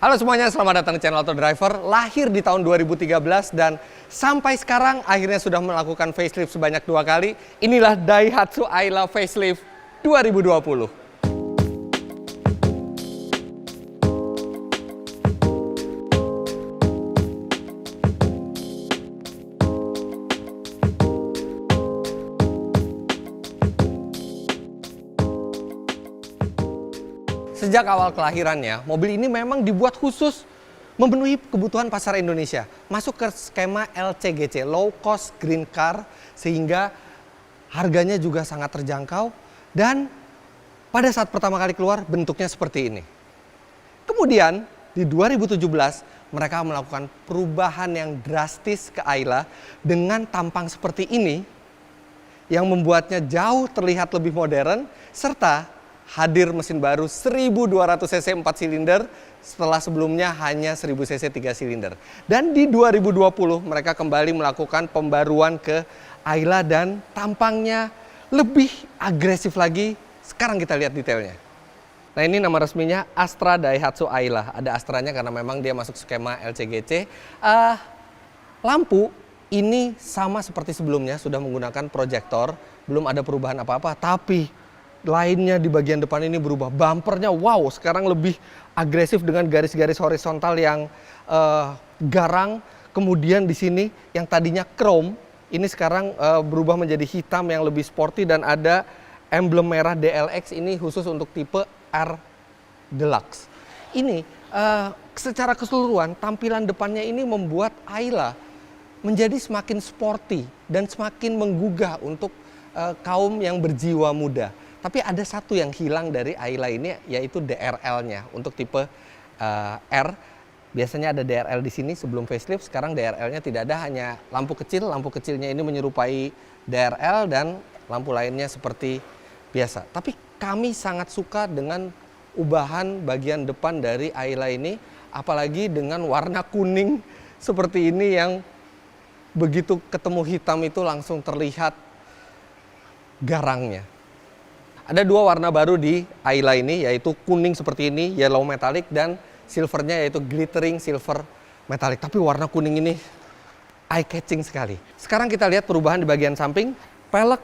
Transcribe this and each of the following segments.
Halo semuanya, selamat datang di channel Auto Driver. Lahir di tahun 2013 dan sampai sekarang akhirnya sudah melakukan facelift sebanyak 2 kali. Inilah Daihatsu Ayla Facelift 2020. Sejak awal kelahirannya, mobil ini memang dibuat khusus memenuhi kebutuhan pasar Indonesia. Masuk ke skema LCGC, Low Cost Green Car, sehingga harganya juga sangat terjangkau. Dan pada saat pertama kali keluar, bentuknya seperti ini. Kemudian di 2017, mereka melakukan perubahan yang drastis ke Ayla dengan tampang seperti ini, yang membuatnya jauh terlihat lebih modern, serta hadir mesin baru 1200 cc 4 silinder setelah sebelumnya hanya 1000 cc 3 silinder. Dan di 2020 mereka kembali melakukan pembaruan ke Ayla dan tampangnya lebih agresif lagi. Sekarang kita lihat detailnya. Nah, ini nama resminya Astra Daihatsu Ayla. Ada Astranya karena memang dia masuk skema LCGC. Lampu ini sama seperti sebelumnya, sudah menggunakan proyektor, belum ada perubahan apa-apa, tapi lainnya di bagian depan ini berubah. Bumpernya wow, sekarang lebih agresif dengan garis-garis horizontal yang garang. Kemudian di sini yang tadinya chrome, ini sekarang berubah menjadi hitam yang lebih sporty dan ada emblem merah DLX, ini khusus untuk tipe R Deluxe. Ini secara keseluruhan tampilan depannya ini membuat Ayla menjadi semakin sporty dan semakin menggugah untuk kaum yang berjiwa muda. Tapi ada satu yang hilang dari Ayla ini, yaitu DRL-nya. Untuk tipe R, biasanya ada DRL di sini sebelum facelift. Sekarang DRL-nya tidak ada, hanya lampu kecil. Lampu kecilnya ini menyerupai DRL dan lampu lainnya seperti biasa. Tapi kami sangat suka dengan ubahan bagian depan dari Ayla ini. Apalagi dengan warna kuning seperti ini yang begitu ketemu hitam itu langsung terlihat garangnya. Ada dua warna baru di Ayla ini, yaitu kuning seperti ini, yellow metallic, dan silvernya yaitu glittering silver metallic. Tapi warna kuning ini eye catching sekali. Sekarang kita lihat perubahan di bagian samping. Pelek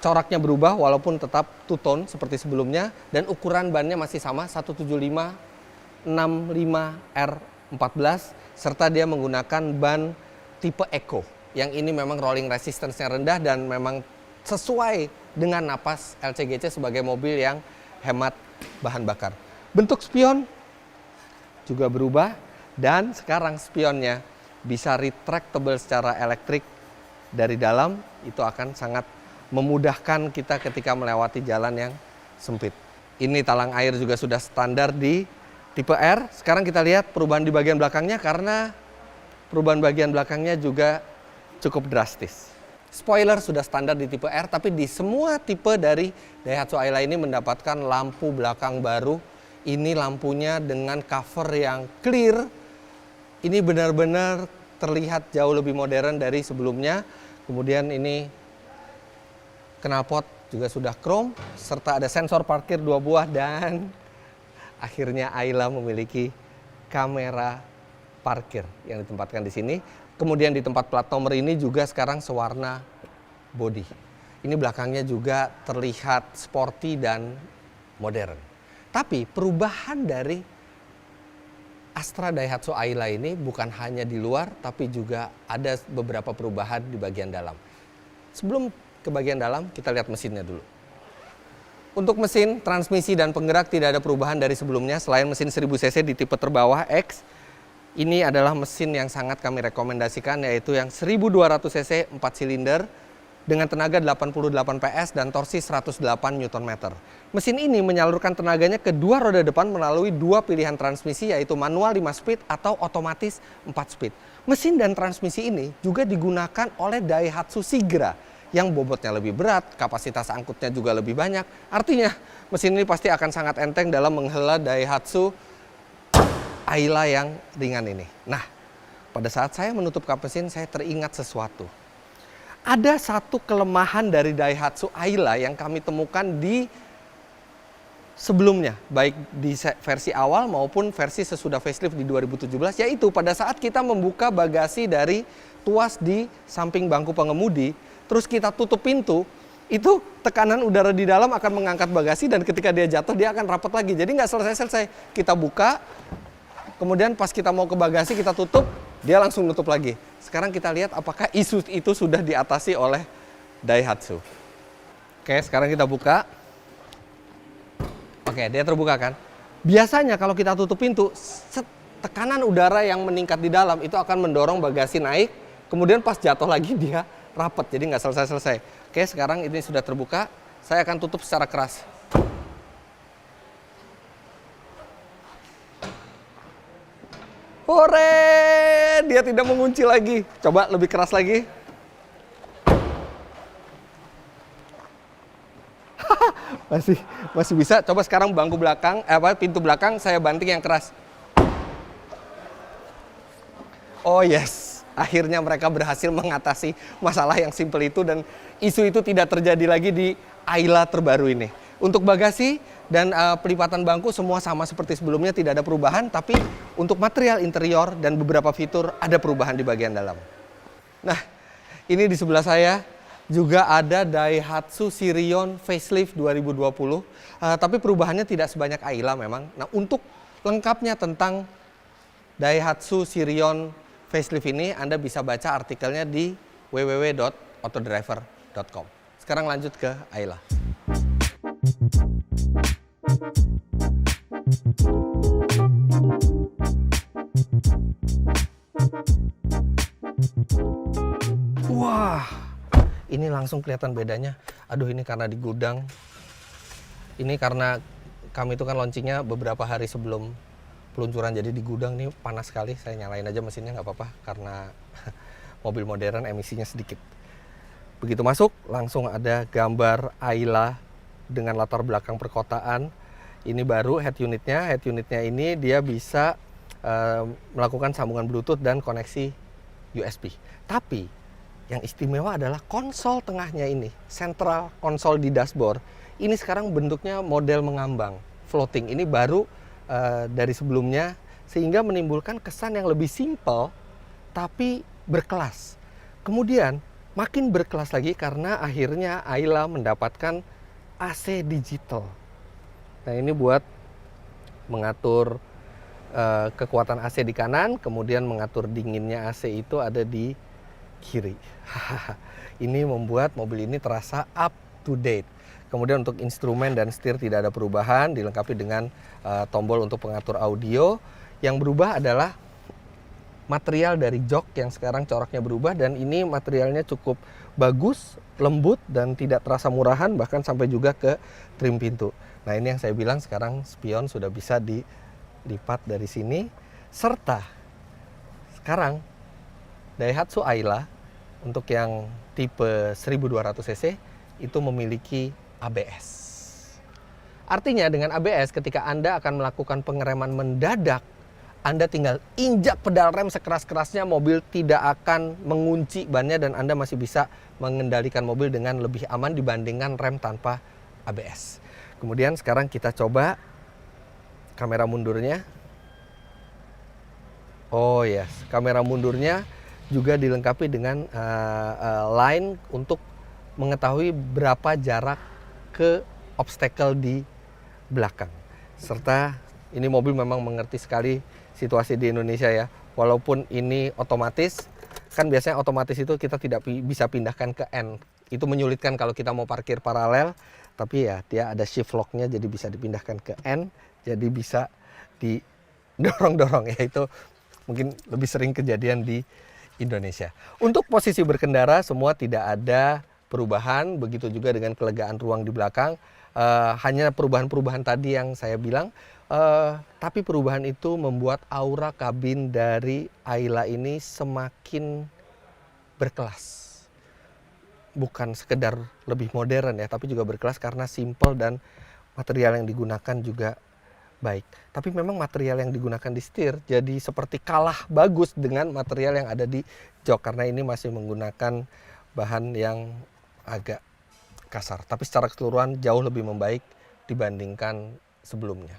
coraknya berubah walaupun tetap two tone seperti sebelumnya, dan ukuran bannya masih sama 175/65R14, serta dia menggunakan ban tipe Eco. Yang ini memang rolling resistance-nya rendah dan memang sesuai dengan napas LCGC sebagai mobil yang hemat bahan bakar. Bentuk spion juga berubah dan sekarang spionnya bisa retractable secara elektrik dari dalam. Itu akan sangat memudahkan kita ketika melewati jalan yang sempit. Ini talang air juga sudah standar di tipe R. Sekarang kita lihat perubahan di bagian belakangnya, karena perubahan bagian belakangnya juga cukup drastis. Spoiler sudah standar di tipe R, tapi di semua tipe dari Daihatsu Ayla ini mendapatkan lampu belakang baru. Ini lampunya dengan cover yang clear. Ini benar-benar terlihat jauh lebih modern dari sebelumnya. Kemudian ini knalpot juga sudah chrome, serta ada sensor parkir 2 buah, dan akhirnya Ayla memiliki kamera parkir yang ditempatkan di sini. Kemudian di tempat plat nomor ini juga sekarang sewarna body. Ini belakangnya juga terlihat sporty dan modern. Tapi perubahan dari Astra Daihatsu Ayla ini bukan hanya di luar, tapi juga ada beberapa perubahan di bagian dalam. Sebelum ke bagian dalam, kita lihat mesinnya dulu. Untuk mesin, transmisi, dan penggerak tidak ada perubahan dari sebelumnya selain mesin 1000 cc di tipe terbawah X. Ini adalah mesin yang sangat kami rekomendasikan, yaitu yang 1200 cc 4 silinder dengan tenaga 88 PS dan torsi 108 Nm. Mesin ini menyalurkan tenaganya ke dua roda depan melalui dua pilihan transmisi, yaitu manual 5 speed atau otomatis 4 speed. Mesin dan transmisi ini juga digunakan oleh Daihatsu Sigra yang bobotnya lebih berat, kapasitas angkutnya juga lebih banyak. Artinya mesin ini pasti akan sangat enteng dalam menghela Daihatsu Ayla yang ringan ini. Nah, pada saat saya menutup kap mesin, saya teringat sesuatu. Ada satu kelemahan dari Daihatsu Ayla yang kami temukan di sebelumnya, baik di versi awal maupun versi sesudah facelift di 2017, yaitu pada saat kita membuka bagasi dari tuas di samping bangku pengemudi, terus kita tutup pintu, itu tekanan udara di dalam akan mengangkat bagasi dan ketika dia jatuh dia akan rapat lagi. Jadi nggak selesai-selesai. Kita buka, kemudian pas kita mau ke bagasi kita tutup, dia langsung nutup lagi. Sekarang kita lihat apakah isu itu sudah diatasi oleh Daihatsu. Oke, sekarang kita buka. Oke, dia terbuka kan. Biasanya kalau kita tutup pintu, tekanan udara yang meningkat di dalam itu akan mendorong bagasi naik, kemudian pas jatuh lagi dia rapat, jadi nggak selesai-selesai. Oke, sekarang ini sudah terbuka, saya akan tutup secara keras. Hore, dia tidak mengunci lagi. Coba lebih keras lagi. masih bisa. Coba sekarang bangku belakang, pintu belakang saya banting yang keras. Oh yes, akhirnya mereka berhasil mengatasi masalah yang simple itu dan isu itu tidak terjadi lagi di Ayla terbaru ini. Untuk bagasi dan pelipatan bangku semua sama seperti sebelumnya, tidak ada perubahan, tapi untuk material interior dan beberapa fitur ada perubahan di bagian dalam. Nah, ini di sebelah saya juga ada Daihatsu Sirion Facelift 2020, tapi perubahannya tidak sebanyak Ayla memang. Nah, untuk lengkapnya tentang Daihatsu Sirion Facelift ini Anda bisa baca artikelnya di www.autodriver.com. Sekarang lanjut ke Ayla. Wah, ini langsung kelihatan bedanya. Aduh, ini karena di gudang. Ini karena kami itu kan launchingnya beberapa hari sebelum peluncuran, jadi di gudang nih panas sekali. Saya nyalain aja mesinnya nggak apa-apa karena mobil modern emisinya sedikit. Begitu masuk langsung ada gambar Ayla dengan latar belakang perkotaan. Ini baru head unitnya. Head unitnya ini dia bisa melakukan sambungan Bluetooth dan koneksi USB. Tapi yang istimewa adalah konsol tengahnya ini, central konsol di dashboard. Ini sekarang bentuknya model mengambang, floating. Ini baru dari sebelumnya, sehingga menimbulkan kesan yang lebih simpel tapi berkelas. Kemudian makin berkelas lagi karena akhirnya Ayla mendapatkan AC digital. Nah, ini buat mengatur kekuatan AC di kanan, kemudian mengatur dinginnya AC itu ada di kiri. Ini membuat mobil ini terasa up to date. Kemudian untuk instrumen dan setir tidak ada perubahan, dilengkapi dengan tombol untuk pengatur audio. Yang berubah adalah material dari jok yang sekarang coraknya berubah, dan ini materialnya cukup bagus, lembut dan tidak terasa murahan, bahkan sampai juga ke trim pintu. Nah, ini yang saya bilang sekarang spion sudah bisa dilipat dari sini, serta sekarang Daihatsu Ayla untuk yang tipe 1200 cc itu memiliki ABS. Artinya dengan ABS ketika Anda akan melakukan pengereman mendadak, Anda tinggal injak pedal rem sekeras-kerasnya, mobil tidak akan mengunci bannya dan Anda masih bisa mengendalikan mobil dengan lebih aman dibandingkan rem tanpa ABS. Kemudian sekarang kita coba kamera mundurnya. Oh yes, kamera mundurnya juga dilengkapi dengan line untuk mengetahui berapa jarak ke obstacle di belakang. Serta ini mobil memang mengerti sekali situasi di Indonesia ya. Walaupun ini otomatis, kan biasanya otomatis itu kita tidak bisa pindahkan ke N. Itu menyulitkan kalau kita mau parkir paralel. Tapi ya dia ada shift lock-nya, jadi bisa dipindahkan ke N. Jadi bisa didorong-dorong ya. Itu mungkin lebih sering kejadian di Indonesia. Untuk posisi berkendara semua tidak ada perubahan, begitu juga dengan kelegaan ruang di belakang. Hanya perubahan-perubahan tadi yang saya bilang, tapi perubahan itu membuat aura kabin dari Ayla ini semakin berkelas. Bukan sekedar lebih modern ya, tapi juga berkelas karena simple dan material yang digunakan juga baik. Tapi memang material yang digunakan di setir jadi seperti kalah bagus dengan material yang ada di jok, karena ini masih menggunakan bahan yang agak kasar. Tapi secara keseluruhan jauh lebih membaik dibandingkan sebelumnya.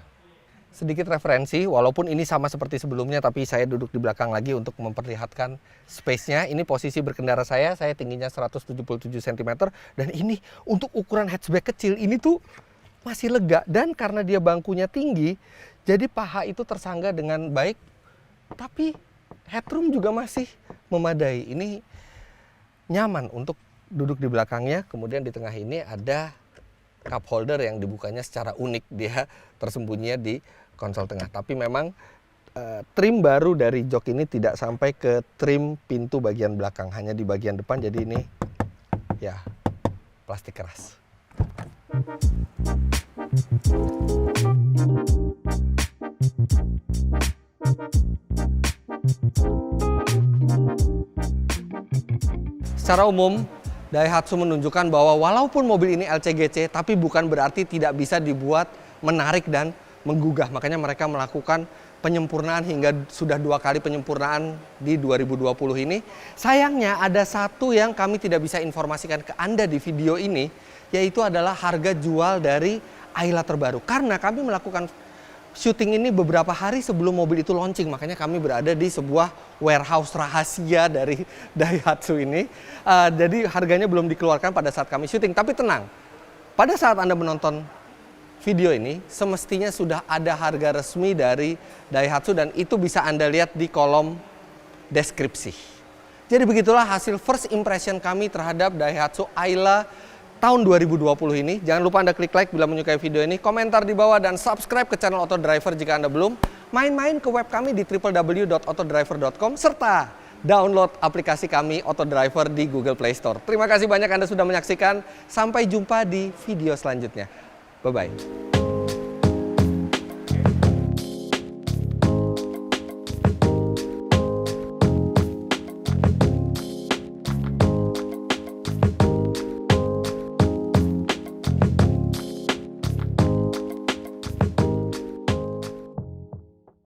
Sedikit referensi, walaupun ini sama seperti sebelumnya, tapi saya duduk di belakang lagi untuk memperlihatkan space-nya. Ini posisi berkendara saya tingginya 177 cm, dan ini untuk ukuran hatchback kecil, ini tuh masih lega. Dan karena dia bangkunya tinggi, jadi paha itu tersangga dengan baik, tapi headroom juga masih memadai. Ini nyaman untuk duduk di belakangnya. Kemudian di tengah ini ada cup holder yang dibukanya secara unik, dia tersembunyi di konsol tengah. Tapi memang trim baru dari jok ini tidak sampai ke trim pintu bagian belakang, hanya di bagian depan. Jadi ini ya plastik keras. Secara umum, Daihatsu menunjukkan bahwa walaupun mobil ini LCGC, tapi bukan berarti tidak bisa dibuat menarik dan menggugah. Makanya mereka melakukan penyempurnaan hingga sudah 2 kali penyempurnaan di 2020 ini. Sayangnya ada satu yang kami tidak bisa informasikan ke Anda di video ini, yaitu adalah harga jual dari Ayla terbaru. Karena kami melakukan syuting ini beberapa hari sebelum mobil itu launching, makanya kami berada di sebuah warehouse rahasia dari Daihatsu ini. Jadi harganya belum dikeluarkan pada saat kami syuting. Tapi tenang, pada saat Anda menonton video ini, semestinya sudah ada harga resmi dari Daihatsu dan itu bisa Anda lihat di kolom deskripsi. Jadi begitulah hasil first impression kami terhadap Daihatsu Ayla tahun 2020 ini. Jangan lupa Anda klik like bila menyukai video ini, komentar di bawah, dan subscribe ke channel Autodriver jika Anda belum. Main-main ke web kami di www.autodriver.com serta download aplikasi kami Autodriver di Google Play Store. Terima kasih banyak Anda sudah menyaksikan. Sampai jumpa di video selanjutnya. Bye-bye.